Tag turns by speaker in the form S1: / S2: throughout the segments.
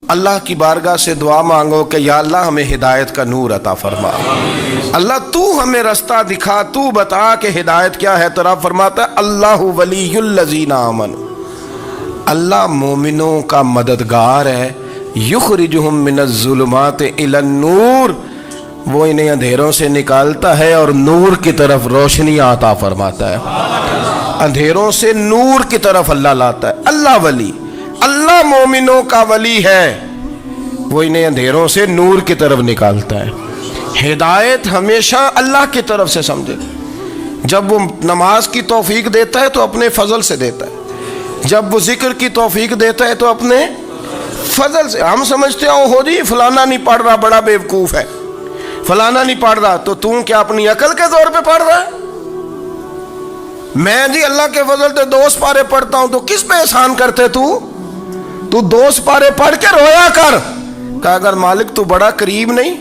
S1: اللہ کی بارگاہ سے دعا مانگو کہ یا اللہ ہمیں ہدایت کا نور عطا فرما، اللہ تو ہمیں رستہ دکھا، تو بتا کہ ہدایت کیا ہے۔ تو رب فرماتا ہے اللہ ولی الذین آمنوا، اللہ مومنوں کا مددگار ہے، یخرجہم من الظلمات الی النور، وہ انہیں اندھیروں سے نکالتا ہے اور نور کی طرف روشنی عطا فرماتا ہے، اندھیروں سے نور کی طرف اللہ لاتا ہے۔ اللہ ولی، اللہ مومنوں کا ولی ہے، وہ انہیں اندھیروں سے نور کی طرف نکالتا ہے۔ ہدایت ہمیشہ اللہ کی طرف سے سمجھے، جب وہ نماز کی توفیق دیتا ہے تو اپنے فضل سے دیتا ہے، جب وہ ذکر کی توفیق دیتا ہے تو اپنے فضل سے۔ ہم سمجھتے ہیں ہو جی فلانا نہیں پڑھ رہا بڑا بیوقوف ہے، فلانا نہیں پڑھ رہا، تو تم کیا اپنی عقل کے زور پہ پڑھ رہا ہے؟ میں جی اللہ کے فضل سے 2 سپارے پڑھتا ہوں، تو کس پہ احسان کرتے تو 2 سپارے پڑھ کے رویا کر۔ کہا اگر مالک تو بڑا قریب نہیں،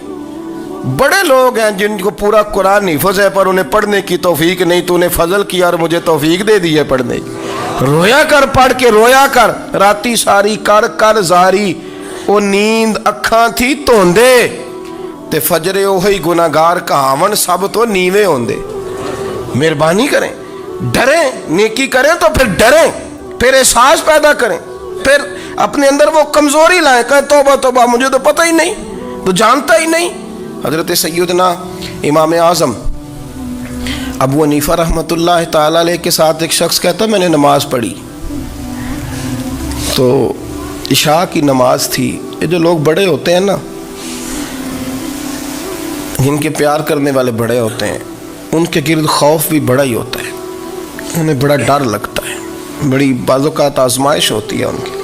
S1: بڑے لوگ ہیں جن کو پورا قرآن حفظ ہے پر انہیں پڑھنے کی توفیق نہیں، تو انہیں فضل کیا اور مجھے توفیق دے دی ہے پڑھنے کی۔ رویا کر، پڑھ کے رویا کر، راتی ساری کر کر زاری، وہ نیند اکھاں تھی توندے تے فجرے وہی گناہگار کہاون سب تو نیوے ہوندے۔ مہربانی کریں، ڈریں، نیکی کریں تو پھر ڈریں، پھر احساس پیدا کریں، پھر اپنے اندر وہ کمزوری لائیں، کہیں توبہ توبہ مجھے تو پتہ ہی نہیں، تو جانتا ہی نہیں۔ حضرت سیدنا امام اعظم ابو حنیفہ رحمۃ اللہ تعالیٰ علیہ کے ساتھ ایک شخص کہتا میں نے نماز پڑھی، تو عشاء کی نماز تھی۔ یہ جو لوگ بڑے ہوتے ہیں نا، جن کے پیار کرنے والے بڑے ہوتے ہیں، ان کے گرد خوف بھی بڑا ہی ہوتا ہے، انہیں بڑا ڈر لگتا ہے، بڑی بعض اوقات آزمائش ہوتی ہے ان کی۔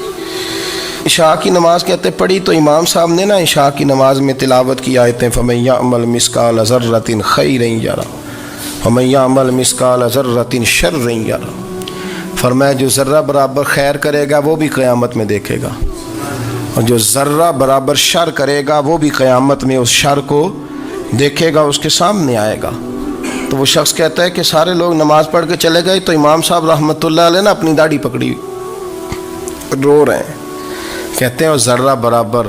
S1: عشاء کی نماز کہتے پڑھی تو امام صاحب نے نا عشاء کی نماز میں تلاوت کی آیتیں فَمَن يَعْمَلْ مِثْقَالَ ذَرَّةٍ خَيْرًا يَرَهُ وَمَن يَعْمَلْ مِثْقَالَ ذَرَّةٍ شَرًّا يَرَهُ، فرمایا جو ذرہ برابر خیر کرے گا وہ بھی قیامت میں دیکھے گا، اور جو ذرہ برابر شر کرے گا وہ بھی قیامت میں اس شر کو دیکھے گا، اس کے سامنے آئے گا۔ تو وہ شخص کہتا ہے کہ سارے لوگ نماز پڑھ کے چلے گئے، تو امام صاحب رحمۃ اللہ علیہ نے اپنی داڑھی پکڑی رو رہے ہیں، کہتے ہیں وہ ذرہ برابر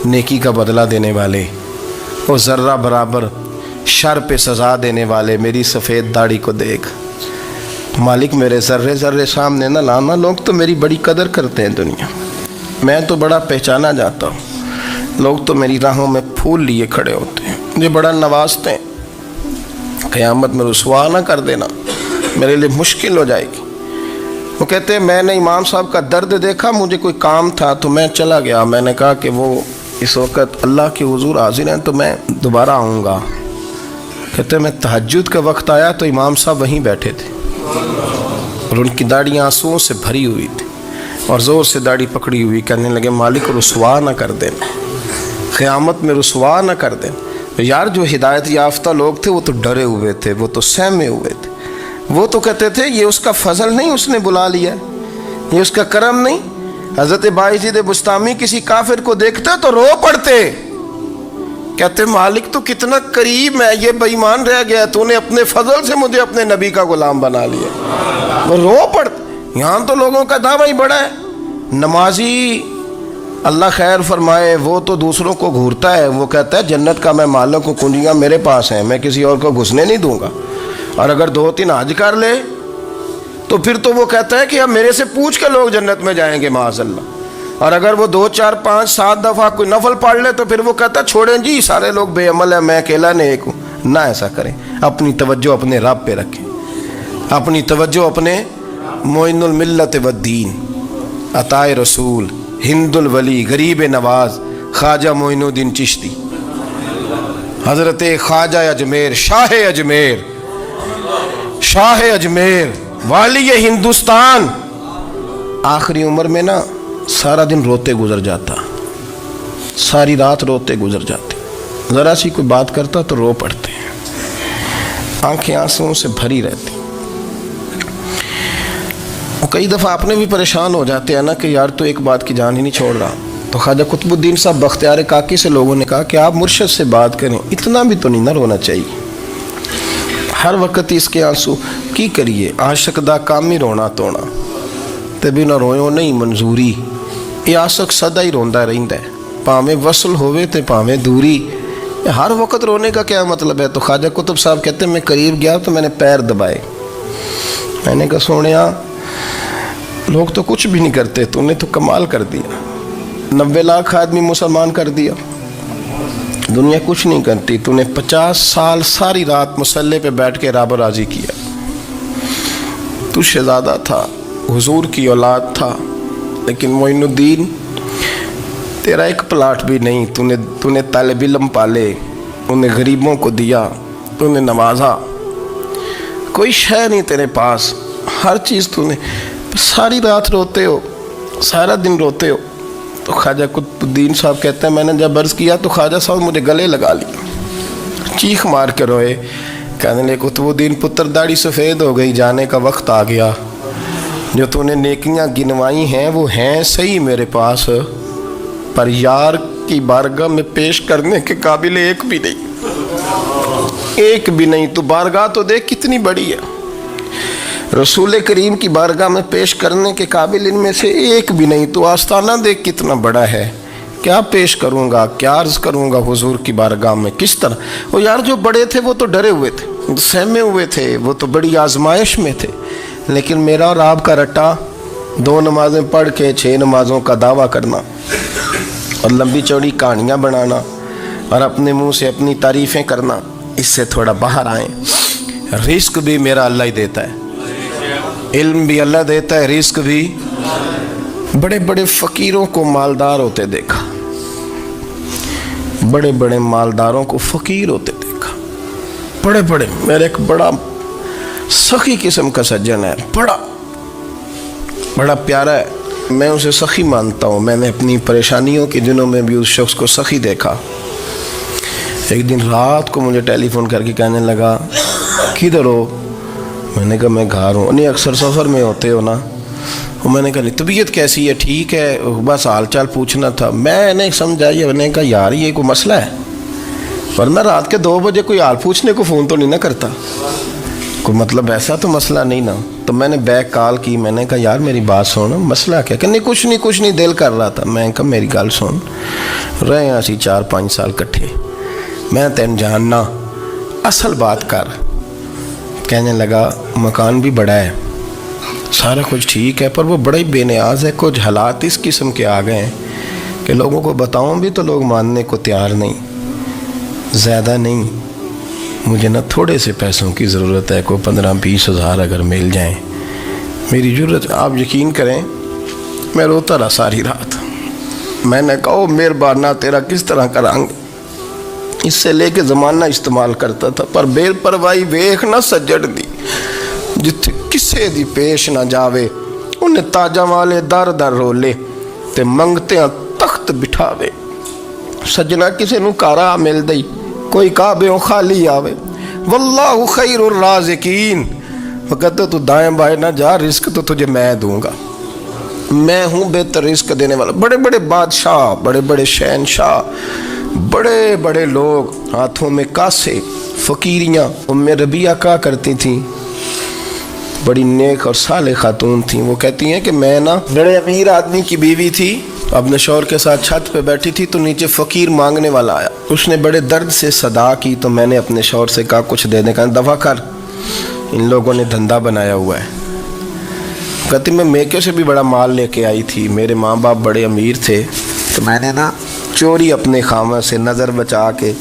S1: نیکی کا بدلہ دینے والے، وہ ذرہ برابر شر پہ سزا دینے والے میری سفید داڑھی کو دیکھ، مالک میرے ذرے ذرے سامنے نہ لانا، لوگ تو میری بڑی قدر کرتے ہیں دنیا، میں تو بڑا پہچانا جاتا ہوں، لوگ تو میری راہوں میں پھول لیے کھڑے ہوتے ہیں، مجھے بڑا نوازتے ہیں، قیامت میں رسوا نہ کر دینا، میرے لیے مشکل ہو جائے گی۔ وہ کہتے ہیں میں نے امام صاحب کا درد دیکھا، مجھے کوئی کام تھا تو میں چلا گیا، میں نے کہا کہ وہ اس وقت اللہ کے حضور حاضر ہیں تو میں دوبارہ آؤں گا۔ کہتے ہیں میں تہجد کا وقت آیا تو امام صاحب وہیں بیٹھے تھے، اور ان کی داڑھی آنسوؤں سے بھری ہوئی تھی، اور زور سے داڑھی پکڑی ہوئی، کہنے لگے مالک رسوا نہ کر دینا، قیامت میں رسوا نہ کر دینا۔ یار جو ہدایت یافتہ لوگ تھے وہ تو ڈرے ہوئے تھے، وہ تو سہمے ہوئے تھے، وہ تو کہتے تھے یہ اس کا فضل نہیں، اس نے بلا لیا، یہ اس کا کرم نہیں۔ حضرت باعزید بستامی کسی کافر کو دیکھتے تو رو پڑتے، کہتے مالک تو کتنا قریب ہے، یہ بے ایمان رہ گیا، تو نے اپنے فضل سے مجھے اپنے نبی کا غلام بنا لیا، وہ رو پڑتے۔ یہاں تو لوگوں کا دعویٰ ہی بڑا ہے، نمازی اللہ خیر فرمائے وہ تو دوسروں کو گھورتا ہے، وہ کہتا ہے جنت کا میں مالک ہوں، کنجیاں میرے پاس ہیں، میں کسی اور کو گھسنے نہیں دوں گا، اور اگر 2-3 حج کر لے تو پھر تو وہ کہتا ہے کہ اب میرے سے پوچھ کے لوگ جنت میں جائیں گے معاذ اللہ، اور اگر وہ 2 4 5 7 دفعہ کوئی نفل پڑھ لے تو پھر وہ کہتا ہے چھوڑیں جی سارے لوگ بے عمل ہیں، میں اکیلا نیک ہوں۔ نہ ایسا کریں، اپنی توجہ اپنے رب پہ رکھیں، اپنی توجہ اپنے معین الملت والدین، عطائے رسول، ہند الولی، غریب نواز، خواجہ معین الدین چشتی، حضرت خواجہ اجمیر، شاہ اجمیر، شاہ اجمیر، والی ہندوستان، آخری عمر میں نا سارا دن روتے گزر جاتا، ساری رات روتے گزر جاتے، ذرا سی کوئی بات کرتا تو رو پڑتے ہیں، آنکھیں آنسوؤں سے بھری رہتی۔ کئی دفعہ اپنے بھی پریشان ہو جاتے ہیں نا کہ یار تو ایک بات کی جان ہی نہیں چھوڑ رہا، تو خواجہ قطب الدین صاحب بختیار کاکی سے لوگوں نے کہا کہ آپ مرشد سے بات کریں، اتنا بھی تو نہیں نہ رونا چاہیے، ہر وقت اس کے آنسو کی کریے، عاشق دا کام ہی رونا تونا، تبھی نہ رویوں نہیں منظوری، ਇਹ ਆਸ਼ਕ ਸਦਾ ਹੀ ਰੋਂਦਾ ਰਹਿੰਦਾ ਹੈ, ਭਾਵੇਂ ਵਸਲ ਹੋਵੇ ਤੇ ਭਾਵੇਂ दूरी, हर वक्त रोने का क्या मतलब है। तो ख्वाजा कुतुब साहब कहते हैं मैं करीब गया तो मैंने पैर दबाए, मैंने कहा सोनिया लोग तो कुछ भी नहीं करते, तूने तो कमाल कर दिया, 90 लाख आदमी मुसलमान कर दिया, दुनिया कुछ नहीं करती, तूने 50 साल सारी रात मुसल्ले पे बैठ के रब राजी किया, तू शहजादा था, हुजूर की औलाद था, लेकिन मोइनुद्दीन तेरा एक प्लाट भी नहीं, तूने तालिब इल्म पाले, उन्हें गरीबों को दिया, तूने नवाजा, कोई शय नहीं तेरे पास, हर चीज़ तूने, सारी रात रोते हो, सारा दिन रोते हो। तो ख्वाजा कुतुबुद्दीन साहब कहते हैं मैंने जब अर्ज़ किया तो ख्वाजा साहब मुझे गले लगा लिया, चीख मार के रोए, कहने लगे कुतुबुद्दीन पुत्र दाढ़ी सफ़ेद हो गई, जाने का वक्त आ गया, जो तूने नेकियां गिनवाई हैं वो हैं सही मेरे पास, पर यार की बारगाह में पेश करने के काबिल एक भी नहीं, एक भी नहीं। तो बारगाह तो देख कितनी बड़ी है, रसूल करीम की बारगाह में पेश करने के काबिल इनमें से एक भी नहीं। तो आस्ताना देख कितना बड़ा है, क्या पेश करूँगा, क्या अर्ज़ करूँगा हुजूर की बारगाह में, किस तरह। वो यार जो बड़े थे वो तो डरे हुए थे, सहमे हुए थे, वो तो बड़ी आजमाइश में थे, लेकिन मेरा और आपका रट्टा 2 नमाज़ें पढ़ के 6 नमाज़ों का दावा करना और लंबी चौड़ी कहानियाँ बनाना और अपने मुंह से अपनी तारीफ़ें करना, इससे थोड़ा बाहर आएँ। रिस्क भी मेरा अल्लाह ही देता है, इल्म भी अल्लाह देता है, रिस्क भी। बड़े बड़े फ़कीरों को मालदार होते देखा, बड़े बड़े मालदारों को फ़कीर होते देखा, बड़े बड़े। मेरे एक बड़ा सखी किस्म का सज्जन है, बड़ा प्यारा है, मैं उसे सखी मानता हूँ। मैंने अपनी परेशानियों के दिनों में भी उस शख्स को सखी देखा। एक दिन रात को मुझे टेलीफ़ोन करके कहने लगा किधर हो, मैंने कहा मैं घर हूँ। नहीं अक्सर सफ़र में होते हो ना। और मैंने कहा तबीयत कैसी है, ठीक है, बस हाल चाल पूछना था। मैंने समझाई, मैंने कहा यार ये कोई मसला है, वरना रात के 2 बजे कोई हाल पूछने को फ़ोन तो नहीं ना करता, कोई मतलब ऐसा तो मसला नहीं ना। तो मैंने बैक कॉल की, मैंने कहा यार मेरी बात सुन, मसला क्या। कि नहीं कुछ नहीं दिल कर रहा था। मैं कहा मेरी गल सुन, रहे असी 4-5 साल कट्ठे, मैं तेन जानना, असल बात कर। कहने लगा मकान भी बड़ा है, सारा कुछ ठीक है, पर वो बड़ा ही बेनियाज है, कुछ हालात इस किस्म के आ गए हैं कि लोगों को बताऊं भी तो लोग मानने को तैयार नहीं, ज़्यादा नहीं, मुझे ना थोड़े से पैसों की ज़रूरत है, कोई 15-20 हज़ार अगर मिल जाएं, मेरी ज़रूरत। आप यकीन करें मैं रोता रहा सारी रात। मैंने कहा मेहरबाना तेरा किस तरह करांगे, इससे लेके ज़माना इस्तेमाल करता था, पर बेपरवाही वेख ना सज्जड़ दी, जिथे किसे दी पेश ना जावे, उन्हें ताजा वाले दर दर रोले ते मंगते तख्त बिठावे। सज्जना किसे नू कारा मिल दई, कोई काबे खाली आवे, वल्लाहु खैरुर राज़िकीन। वो कहते तू दाएं बाएं ना जा, रिस्क तो तुझे मैं दूंगा, मैं हूँ बेहतर रिस्क देने वाला। बड़े बड़े बादशाह, बड़े बड़े शहनशाह, बड़े बड़े लोग, हाथों में कासे, फ़कीरियाँ। उम्मे रबिया क्या करती थी, बड़ी नेक और साले खातून थी। वो कहती हैं कि मैं ना बड़े अमीर आदमी की बीवी थी, अपने शौहर के साथ छत पे बैठी थी तो नीचे फ़कीर मांगने वाला आया, उसने बड़े दर्द से सदा की, तो मैंने अपने शौहर से कहा कुछ देने का, दफ़ा कर, इन लोगों ने धंधा बनाया हुआ है। कहती मैं मेके से भी बड़ा माल लेके आई थी, मेरे माँ बाप बड़े अमीर थे, तो मैंने ना चोरी अपने खामा से नज़र बचा के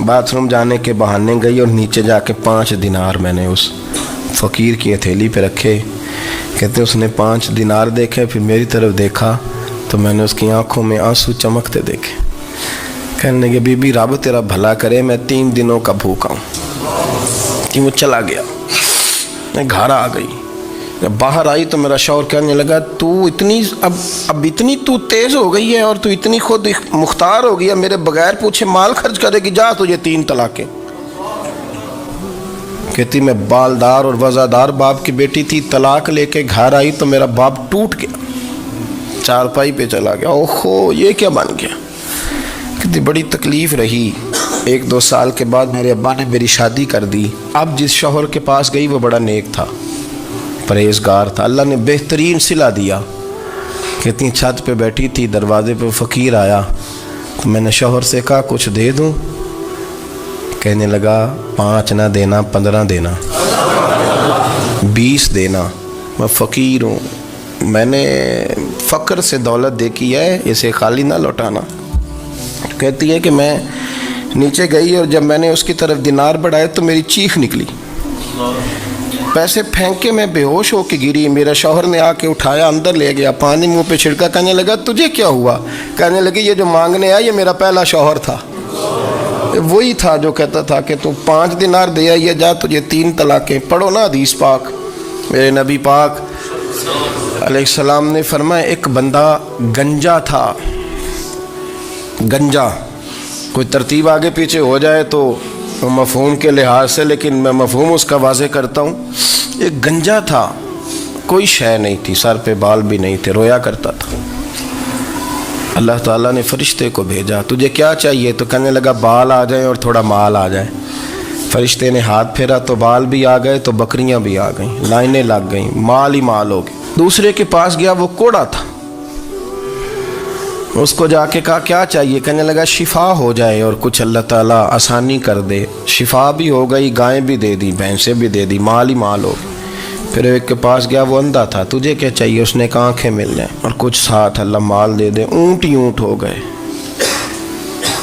S1: बाथरूम जाने के बहाने गई और नीचे जाके 5 दिनार मैंने उस फ़कीर की हथेली पे रखे। कहते उसने 5 दिनार देखे, फिर मेरी तरफ देखा तो मैंने उसकी आंखों में आंसू चमकते देखे। कहने लगे बीबी रब तेरा भला करे, मैं 3 दिनों का भूखा हूँ। कि वो चला गया, मैं घर आ गई। जब बाहर आई तो मेरा शौहर कहने लगा तू इतनी अब इतनी तू तेज़ हो गई है और तू इतनी खुद मुख्तार हो गई है, मेरे बगैर पूछे माल खर्च करेगी, जा तुझे 3 तलाक़ें। कहती मैं बालदार और वज़ादार बाप की बेटी थी, तलाक लेके घर आई तो मेरा बाप टूट गया, चारपाई पे चला गया। ओहो ये क्या बन गया। कहती बड़ी तकलीफ़ रही। 1-2 साल के बाद मेरे अब्बा ने मेरी शादी कर दी। अब जिस शौहर के पास गई वो बड़ा नेक था, परहेज़गार था, अल्लाह ने बेहतरीन सिला दिया। कहती हैं छत पे बैठी थी, दरवाजे पे फ़कीर आया तो मैंने शौहर से कहा कुछ दे दूँ? कहने लगा 5 ना देना, 15 देना, 20 देना, मैं फ़कीर हूँ, मैंने फ़क्र से दौलत देखी है, इसे खाली ना लौटाना। कहती है कि मैं नीचे गई और जब मैंने उसकी तरफ दिनार बढ़ाए तो मेरी चीख निकली, पैसे फेंक के मैं बेहोश होके गिरी। मेरा शौहर ने आके उठाया, अंदर ले गया, पानी मुंह पे छिड़का, कहने लगा तुझे क्या हुआ? कहने लगी ये जो मांगने आया ये मेरा पहला शौहर था, वही था जो कहता था कि तू 5 दिनार दे आइए, जा तुझे 3 तलाक़ें। पढ़ो ना हदीस पाक। मेरे नबी पाक अलैहिस्सलाम ने फरमाया एक बंदा गंजा था। गंजा कोई तरतीब आगे पीछे हो जाए तो मफ़हूम के लिहाज से, लेकिन मैं मफ़हूम उसका वाज़े करता हूँ। एक गंजा था, कोई शय नहीं थी, सर पे बाल भी नहीं थे, रोया करता था। अल्लाह ताला ने फरिश्ते को भेजा, तुझे क्या चाहिए? तो कहने लगा बाल आ जाए और थोड़ा माल आ जाए। फरिश्ते ने हाथ फेरा तो बाल भी आ गए, तो बकरियां भी आ गईं, लाइनें लग गईं, माल ही माल हो गए। दूसरे के पास गया, वो कोड़ा था, उसको जाके कहा क्या चाहिए? कहने लगा शिफा हो जाए और कुछ अल्लाह ताला आसानी कर दे। शिफा भी हो गई, गायें भी दे दी, भैंसें भी दे दी, माल ही माल हो। फिर एक के पास गया, वो अंधा था, तुझे क्या चाहिए? उसने कहा आँखें मिल जाए और कुछ साथ अल्लाह माल दे दे। ऊँट ही ऊँट हो गए।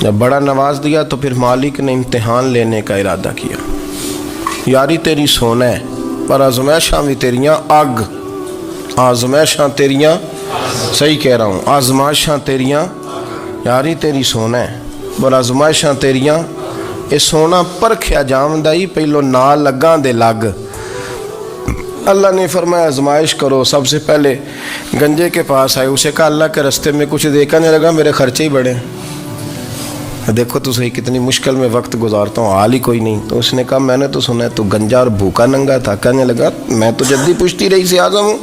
S1: जब बड़ा नवाज दिया तो फिर मालिक ने इम्तिहान लेने का इरादा किया। यारी तेरी सोना है पर आजमाइशां भी तेरियां अग, आजमाइशां तेरियां, सही कह रहा हूँ, आजमाइशां तेरियां, यारी तेरी सोना है पर आजमाइशां तेरियां। ये सोना परखिया जामदा ही पहलो नाल लगा दे लग। अल्लाह ने फरमाया आजमाइश करो। सबसे पहले गंजे के पास आए, उसे कहा अल्लाह के रास्ते में कुछ देखा नहीं लगा, मेरे खर्चे ही बड़े। देखो तो सही कितनी मुश्किल में वक्त गुजारता हूँ, हाल ही कोई नहीं। तो उसने कहा मैंने तो सुना है तू गंजा और भूखा नंगा था। कहने लगा मैं तो जद्दी पुश्ती रही से आजम हूँ,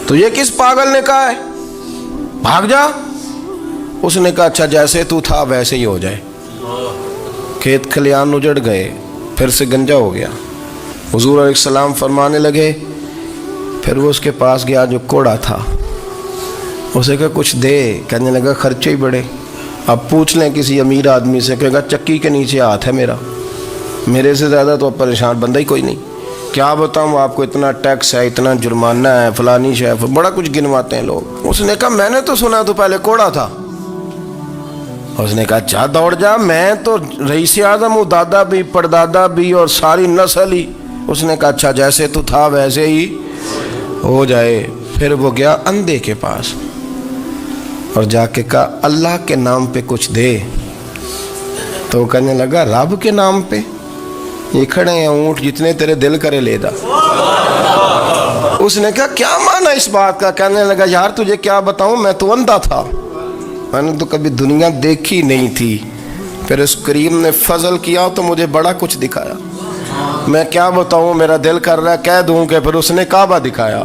S1: तुझे किस पागल ने कहा है भाग जा? उसने कहा अच्छा जैसे तू था वैसे ही हो जाए। खेत खलियान उजड़ गए, फिर से गंजा हो गया। हुजूर अलैहिस्सलाम फरमाने लगे, फिर वो उसके पास गया जो कोड़ा था, उसे कहा कुछ दे। कहने लगा खर्चे ही बड़े। अब पूछ लें किसी अमीर आदमी से, कहेगा चक्की के नीचे हाथ है मेरा, मेरे से ज़्यादा तो परेशान बंदा ही कोई नहीं। क्या बताऊँ आपको, इतना टैक्स है, इतना जुर्माना है, फलानी शय, बड़ा कुछ गिनवाते हैं लोग। उसने कहा मैंने तो सुना तो पहले कोड़ा था। उसने कहा अच्छा दौड़ जा, मैं तो रईस आज़म हूँ, दादा भी परदादा भी और सारी नस्ल ही। उसने कहा अच्छा जैसे तू था वैसे ही हो जाए। फिर वो गया अंधे के पास और जाके कहा अल्लाह के नाम पे कुछ दे। तो वो कहने लगा रब के नाम पे? ये खड़े हैं ऊँट, जितने तेरे दिल करे ले जा। उसने कहा क्या माना इस बात का? कहने लगा यार तुझे क्या बताऊं, मैं तो अंधा था, मैंने तो कभी दुनिया देखी नहीं थी। फिर उस करीम ने फजल किया तो मुझे बड़ा कुछ दिखाया। मैं क्या बताऊं, मेरा दिल कर रहा है कह दूं कि फिर उसने काबा दिखाया,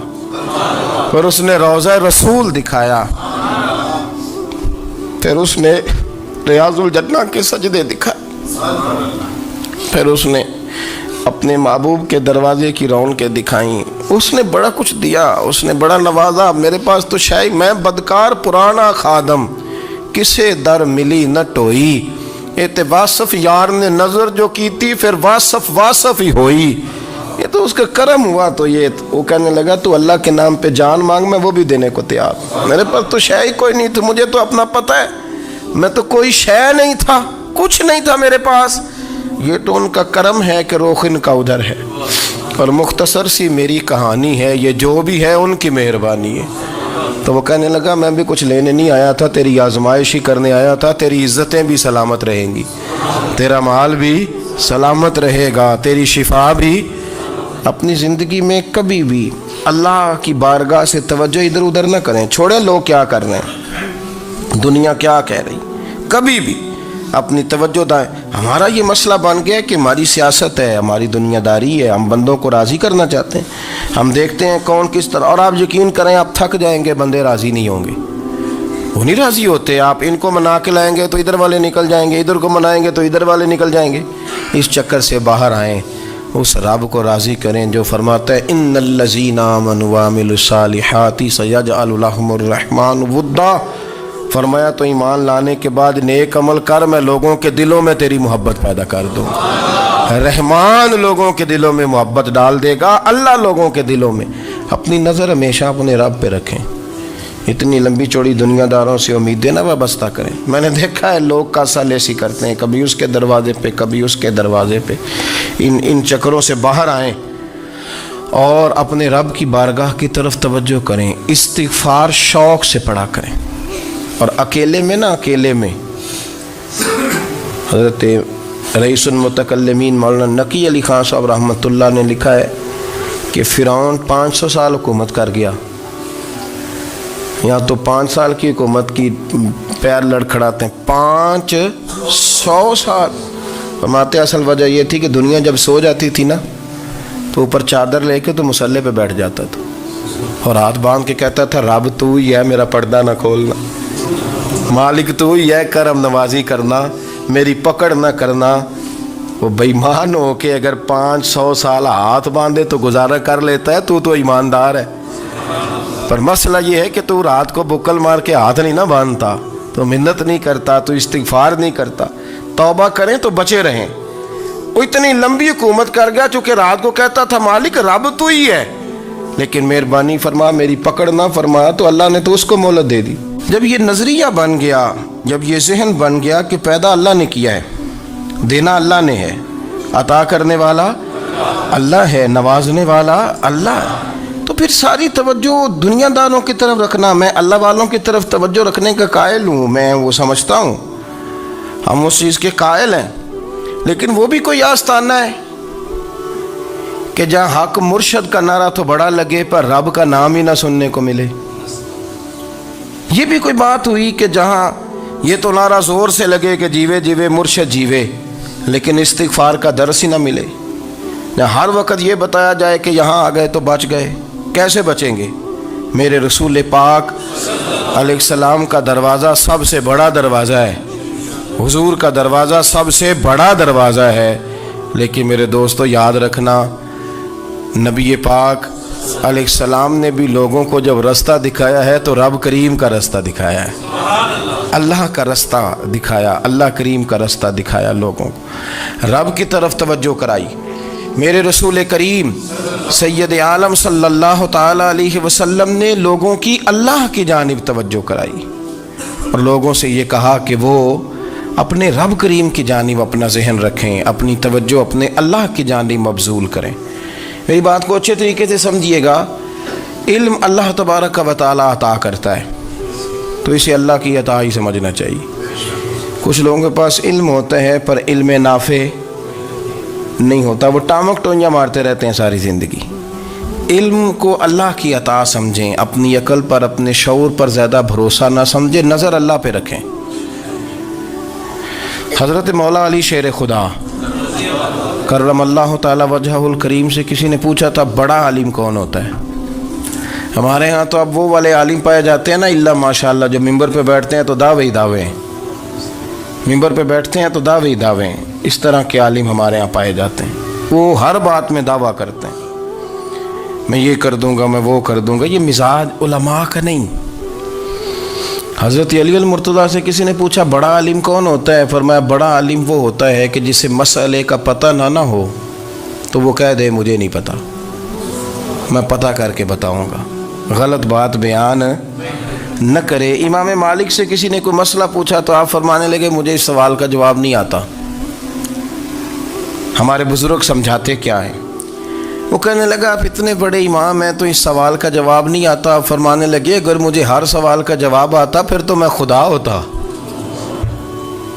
S1: फिर उसने रोज़ा रसूल दिखाया, फिर उसने रियाजुल जन्ना के सजदे दिखाए, फिर उसने अपने महबूब के दरवाजे की रौनकें दिखाई। उसने बड़ा कुछ दिया, उसने बड़ा नवाजा। मेरे पास तो शायद मैं बदकार पुराना खादम, किसे दर मिली न टोई। ये ते वासफ यार ने नज़र जो की थी, फिर वासफ वासफ ही होई। ये तो उसका करम हुआ। तो ये वो कहने लगा तू अल्लाह के नाम पे जान मांग, मैं वो भी देने को तैयार। मेरे पास तो शय ही कोई नहीं थी, मुझे तो अपना पता है, मैं तो कोई शय नहीं था, कुछ नहीं था मेरे पास। ये तो उनका करम है कि रुख इनका उधर है। और मुख्तसर सी मेरी कहानी है, ये जो भी है उनकी मेहरबानी है। तो वो कहने लगा मैं भी कुछ लेने नहीं आया था, तेरी आजमाइश ही करने आया था। तेरी इज़्ज़तें भी सलामत रहेंगी, तेरा माल भी सलामत रहेगा, तेरी शिफा भी। अपनी ज़िंदगी में कभी भी अल्लाह की बारगाह से तवज्जो इधर उधर ना करें, छोड़े लोग क्या कर रहे हैं, दुनिया क्या कह रही, कभी भी अपनी तवज्जो दाएं। हमारा ये मसला बन गया कि हमारी सियासत है, हमारी दुनियादारी है, हम बंदों को राज़ी करना चाहते हैं। हम देखते हैं कौन किस तरह, और आप यकीन करें आप थक जाएंगे, बंदे राज़ी नहीं होंगे, वो नहीं राज़ी होते। आप इनको मना के लाएंगे तो इधर वाले निकल जाएंगे, इधर को मनाएंगे तो इधर वाले निकल जाएंगे। इस चक्कर से बाहर आएँ उस रब को राज़ी करें जो फरमाता है इन्नल्लज़ीना आमनू व अमिलुस्सालिहाति सयजअलु लहुमुर रहमानु वुद्दा। फरमाया तो ईमान लाने के बाद नेक अमल कर, मैं लोगों के दिलों में तेरी मोहब्बत पैदा कर दूँगा। रहमान लोगों के दिलों में मोहब्बत डाल देगा, अल्लाह लोगों के दिलों में। अपनी नज़र हमेशा अपने रब पे रखें। इतनी लंबी चौड़ी दुनियादारों से उम्मीदें ना वाबस्ता करें। मैंने देखा है लोग कासालेसी करते हैं, कभी उसके दरवाजे पे कभी उसके दरवाजे पे। इन चक्करों से बाहर आएं और अपने रब की बारगाह की तरफ तवज्जो करें। इस्तिग़फ़ार शौक़ से पढ़ा करें। और अकेले में ना, अकेले में हज़रत रईसुल मुतकल्लिमीन मौलाना नकी अली खान साहब रहमतुल्लाह ने लिखा है कि फ़िरौन 500 साल हुकूमत कर गया। यहाँ तो 5 साल की हुकूमत की पैर लड़खड़ाते हैं, 500 साल। फरमाते असल वजह ये थी कि दुनिया जब सो जाती थी ना तो ऊपर चादर लेके तो मुसल्ले पे बैठ जाता था और हाथ बांध के कहता था रब तू ही है, मेरा पर्दा ना खोलना, मालिक तू ही है, करम नवाजी करना, मेरी पकड़ ना करना। वो बेईमान हो के अगर 500 साल हाथ बांधे तो गुजारा कर लेता है, तू तो ईमानदार है। पर मसला ये है कि तू रात को बुक्कल मार के हाथ नहीं ना बांधता, तो मिन्नत नहीं करता, तो इस्तिग़फ़ार नहीं करता। तौबा करें तो बचे रहें। वो इतनी लंबी हुकूमत कर गया चूँकि रात को कहता था मालिक रब तू ही है, लेकिन मेहरबानी फरमा, मेरी पकड़ ना फरमा, तो अल्लाह ने तो उसको मोहलत दे दी। जब ये नज़रिया बन गया, जब ये जहन बन गया कि पैदा अल्लाह ने किया है, देना अल्लाह ने है, अता करने वाला अल्लाह है, नवाजने वाला अल्लाह, तो फिर सारी तवज्जो दुनियादारों की तरफ रखना। मैं अल्लाह वालों की तरफ तवज्जो रखने का कायल हूँ, मैं वो समझता हूँ, हम उस चीज़ के कायल हैं। लेकिन वो भी कोई आस्ताना है कि जहाँ हक मुर्शद का नारा तो बड़ा लगे पर रब का नाम ही ना सुनने को मिले। ये भी कोई बात हुई कि जहाँ ये तो नारा ज़ोर से लगे कि जीवे जीवे मुर्शद जीवे, लेकिन इस्तिग़फ़ार का दर्स ही ना मिले। न हर वक्त ये बताया जाए कि यहाँ आ गए तो बच गए। कैसे बचेंगे? मेरे रसूल पाक अलैहिस्सलाम का दरवाज़ा सबसे बड़ा दरवाज़ा है, हुजूर का दरवाज़ा सबसे बड़ा दरवाज़ा है। लेकिन मेरे दोस्तों याद रखना, नबी पाक अलैहिस्सलाम ने भी लोगों को जब रास्ता दिखाया है तो रब करीम का रास्ता दिखाया है, अल्लाह का रास्ता दिखाया, अल्लाह करीम का रास्ता दिखाया, लोगों को रब की तरफ तवज्जो कराई। मेरे रसूल करीम सैयद आलम सल्लल्लाहु ताला अलैहि वसल्लम ने लोगों की अल्लाह की जानिब तवज्जो कराई और लोगों से ये कहा कि वो अपने रब करीम की जानिब अपना जहन रखें, अपनी तवज्जो अपने अल्लाह की जानिब मबजूल करें। मेरी बात को अच्छे तरीके से समझिएगा। इल्म अल्लाह तबारक व तआला अता करता है, तो इसे अल्लाह की अता ही समझना चाहिए। कुछ लोगों के पास इल्म होता है पर इल्म नाफे नहीं होता, वो टामक टोंजा मारते रहते हैं सारी ज़िंदगी। इल्म को अल्लाह की अता समझें, अपनी अकल पर, अपने शऊर पर ज़्यादा भरोसा ना समझें, नज़र अल्लाह पे रखें। हज़रत मौला अली शेर खुदा करमल्लाहु ताला वजहुल करीम से किसी ने पूछा था बड़ा आलिम कौन होता है? हमारे यहाँ तो अब वो वाले आलिम पाए जाते हैं ना, इल्ला माशाअल्लाह, जो मिंबर पे बैठते हैं तो दावे ही दावे, मिंबर पे बैठते हैं तो दावे ही दावे। इस तरह के आलिम हमारे यहाँ पाए जाते हैं, वो हर बात में दावा करते हैं, मैं ये कर दूंगा, मैं वो कर दूंगा। ये मिजाज उलमा का नहीं। हज़रत अली मुर्तज़ा से किसी ने पूछा बड़ा आलिम कौन होता है? फरमाया बड़ा आलिम वो होता है कि जिसे मसले का पता ना हो तो वो कह दे मुझे नहीं पता, मैं पता करके बताऊंगा, गलत बात बयान न करे। इमाम मालिक से किसी ने कोई मसला पूछा तो आप फरमाने लगे मुझे इस सवाल का जवाब नहीं आता, हमारे बुज़ुर्ग समझाते क्या है। वो कहने लगा आप इतने बड़े इमाम हैं तो इस सवाल का जवाब नहीं आता। आप फरमाने लगे अगर मुझे हर सवाल का जवाब आता फिर तो मैं खुदा होता,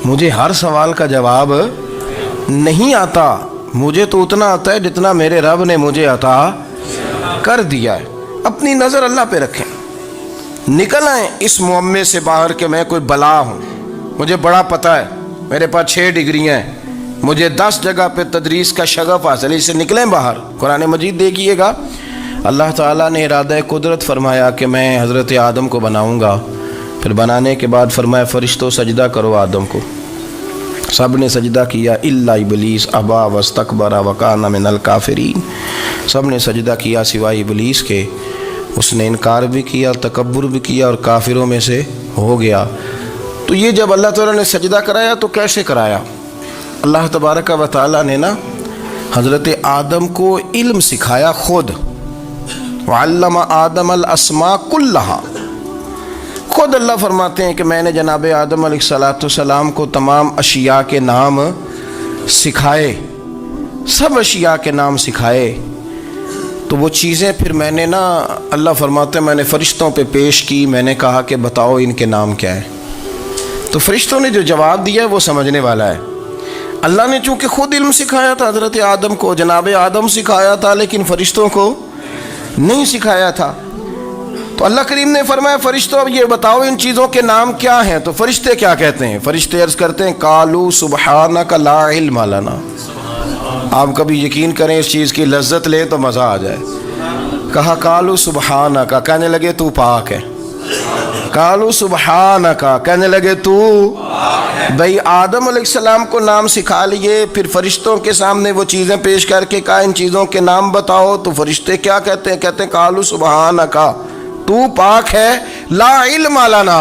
S1: मुझे हर सवाल का जवाब नहीं आता, मुझे तो उतना आता है जितना मेरे रब ने मुझे अता कर दिया है। अपनी नज़र अल्लाह पे रखें, निकल आए इस मुअम्मे से बाहर के मैं कोई बला हूँ, मुझे बड़ा पता है, मेरे पास 6 डिग्रियाँ हैं, मुझे 10 जगह पे तदरीस का शगफ हासिल, इससे निकलें बाहर। कुरान मजीद देखिएगा, अल्लाह ताला ने इरादा कुदरत फरमाया कि मैं हज़रत आदम को बनाऊंगा, फिर बनाने के बाद फरमाया फ़रिश्तों सजदा करो आदम को। सब ने सजदा किया इल्ला इबलीस अबा वस्तकबरा वकाना मिनल काफिरीन। सब ने सजदा किया सिवाय इबलीस के, उसने इनकार भी किया, तकब्बुर भी किया और काफिरों में से हो गया। तो ये जब अल्लाह ताला ने सजदा कराया तो कैसे कराया? अल्लाह तबारक व तआला ने ना हज़रत आदम को इल्म सिखाया खुद। वअल्लम आदम अल अस्मा कुल्लहा। खुद अल्लाह फरमाते हैं कि मैंने जनाब आदम अलैहिस्सलाम को तमाम अशिया के नाम सिखाए, सब अशिया के नाम सिखाए। तो वो चीज़ें फिर मैंने ना, अल्लाह फरमाते हैं मैंने फ़रिश्तों पे पेश की। मैंने कहा कि बताओ इनके नाम क्या है। तो फ़रिश्तों ने जो जवाब दिया वो समझने वाला है। अल्लाह ने चूँकि ख़ुद इल्म सिखाया था हज़रत आदम को, जनाब आदम सिखाया था, लेकिन फ़रिश्तों को नहीं सिखाया था। तो अल्लाह करीम ने फरमाया फ़रिश्तों अब ये बताओ इन चीज़ों के नाम क्या हैं। तो फ़रिश्ते क्या कहते हैं? फ़रिश्ते अर्ज़ करते हैं कालू सुबहानक ला इल्म लना। आप कभी यकीन करें इस चीज़ की लज्जत लें तो मज़ा आ जाए। कहा कालू सुबहानक, कहने लगे तू पाक है। कालू सुबहानक, कहने लगे तू, भाई आदम अलैहिस्सलाम को नाम सिखा लिए, फिर फ़रिश्तों के सामने वो चीज़ें पेश करके कहा इन चीज़ों के नाम बताओ। तो फ़रिश्ते क्या कहते हैं? कहते हैं कालू सुबहानक, तू पाक है, ला इल्म लना,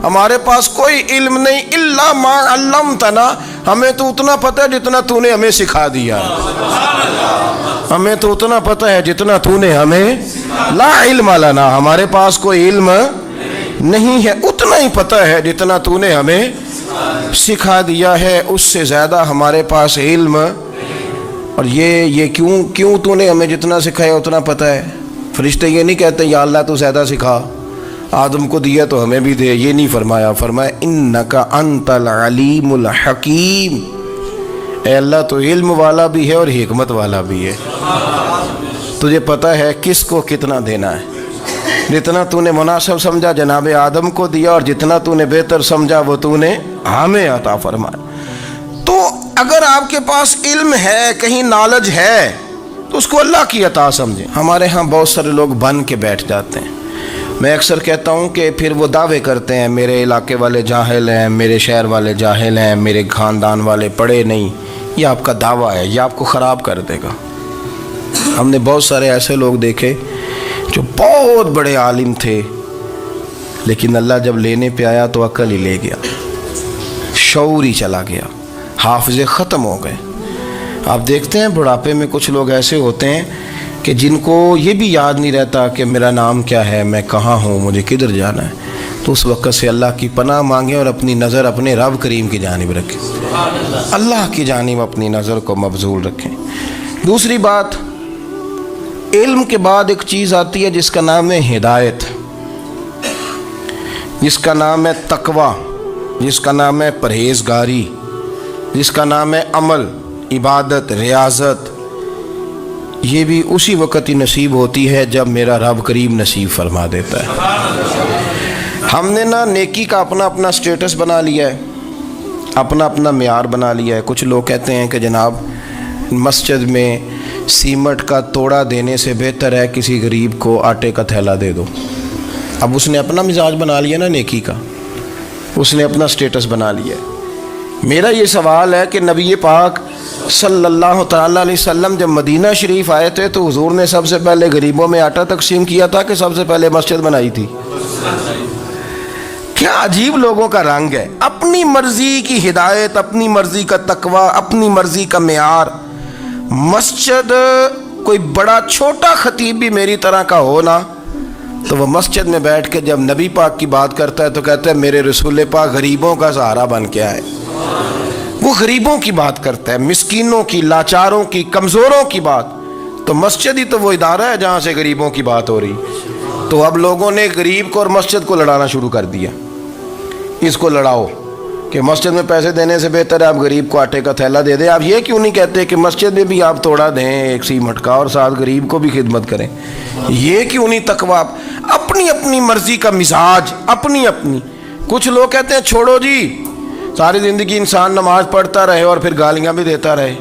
S1: हमारे पास कोई इल्म नहीं, इल्ला मा अल्लमतना, हमें तो उतना पता है जितना तूने हमें सिखा दिया। हमें तो उतना पता है जितना तूने हमें, ला इल्म लना, हमारे पास कोई इल्म नहीं है, उतना ही पता है जितना तूने हमें सिखा दिया है, उससे ज़्यादा हमारे पास इल्म। और ये क्यों तूने हमें जितना सिखाया उतना पता है? फरिश्ते ये नहीं कहते या अल्लाह तू ज़्यादा सिखा, आदम को दिया तो हमें भी दे, ये नहीं फरमाया। फरमाया इन्नका अंतल अलीमुल हकीम, ए अल्लाह तो इल्म वाला भी है और हिकमत वाला भी है। तुझे पता है किसको कितना देना है। जितना तूने मुनासिब समझा जनाब आदम को दिया, और जितना तूने बेहतर समझा वो तूने हमें अता फरमाया। तो अगर आपके पास इल्म है, कहीं नॉलेज है, तो उसको अल्लाह की अता समझें। हमारे यहाँ बहुत सारे लोग बन के बैठ जाते हैं। मैं अक्सर कहता हूँ कि फिर वो दावे करते हैं मेरे इलाके वाले जाहिल हैं, मेरे शहर वाले जाहिल हैं, मेरे ख़ानदान वाले पढ़े नहीं। ये आपका दावा है, ये आपको ख़राब कर देगा। हमने बहुत सारे ऐसे लोग देखे जो बहुत बड़े आलिम थे, लेकिन अल्लाह जब लेने पे आया तो अक्ल ही ले गया, शऊर ही चला गया, हाफिज़े ख़त्म हो गए। आप देखते हैं बुढ़ापे में कुछ लोग ऐसे होते हैं कि जिनको ये भी याद नहीं रहता कि मेरा नाम क्या है, मैं कहाँ हूँ, मुझे किधर जाना है। तो उस वक़्त से अल्लाह की पनाह मांगें और अपनी नज़र अपने रब करीम की जानिब रखें, अल्लाह की जानिब अपनी नज़र को मबजूल रखें। दूसरी बात, इल्म के बाद एक चीज़ आती है जिसका नाम है हिदायत, जिसका नाम है तकवा, जिसका नाम है परहेज़गारी, जिसका नाम है अमल, इबादत, रियाजत। ये भी उसी वक़्त ही नसीब होती है जब मेरा रब करीम नसीब फरमा देता है। हमने ना नेकी का अपना अपना स्टेटस बना लिया है, अपना अपना मेयार बना लिया है। कुछ लोग कहते हैं कि जनाब मस्जिद में सीमट का तोड़ा देने से बेहतर है किसी गरीब को आटे का थैला दे दो। अब उसने अपना मिजाज बना लिया ना नेकी का, उसने अपना स्टेटस बना लिया है। मेरा ये सवाल है कि नबी पाक सल्लल्लाहु तआला अलैहि वसल्लम जब मदीना शरीफ आए थे तो हुजूर ने सबसे पहले गरीबों में आटा तकसीम किया था कि सबसे पहले मस्जिद बनाई थी? क्या अजीब लोगों का रंग है। अपनी मर्जी की हिदायत, अपनी मर्जी का तकवा, अपनी मर्जी का मेयार। मस्जिद कोई बड़ा छोटा खतीब भी मेरी तरह का हो ना, तो वह मस्जिद में बैठ के जब नबी पाक की बात करता है तो कहता है मेरे रसूल पाक गरीबों का सहारा बन के आए। वो गरीबों की बात करता है, मिस्कीनों की, लाचारों की, कमज़ोरों की बात। तो मस्जिद ही तो वो इदारा है जहाँ से गरीबों की बात हो रही। तो अब लोगों ने गरीब को और मस्जिद को लड़ाना शुरू कर दिया। इसको लड़ाओ कि मस्जिद में पैसे देने से बेहतर है आप गरीब को आटे का थैला दे दें। आप ये क्यों नहीं कहते कि मस्जिद में भी आप तोड़ा दें एक सीमट का और साथ गरीब को भी खिदमत करें? ये क्यों नहीं तकवा? अपनी अपनी मर्जी का मिजाज, अपनी अपनी। कुछ लोग कहते हैं छोड़ो जी, सारी ज़िंदगी इंसान नमाज पढ़ता रहे और फिर गालियाँ भी देता रहे,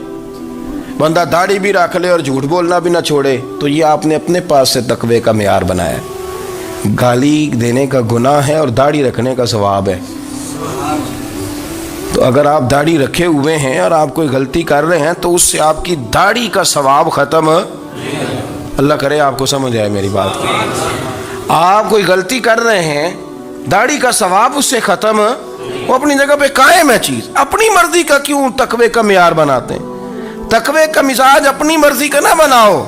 S1: बंदा दाढ़ी भी रख ले और झूठ बोलना भी ना छोड़े। तो ये आपने अपने पास से तकवे का मेयार बनाया। गाली देने का गुनाह है और दाढ़ी रखने का सवाब है। تو اگر آپ داڑھی رکھے ہوئے ہیں اور آپ کوئی غلطی کر رہے ہیں تو اس سے آپ کی داڑھی کا ثواب ختم، اللہ کرے آپ کو سمجھ آئے میری بات کی. آپ کوئی غلطی کر رہے ہیں، داڑھی کا ثواب اس سے ختم، وہ اپنی جگہ پہ قائم ہے چیز. اپنی مرضی کا کیوں تقوی کا معیار بناتے ہیں؟ تقوی کا مزاج اپنی مرضی کا نہ بناؤ.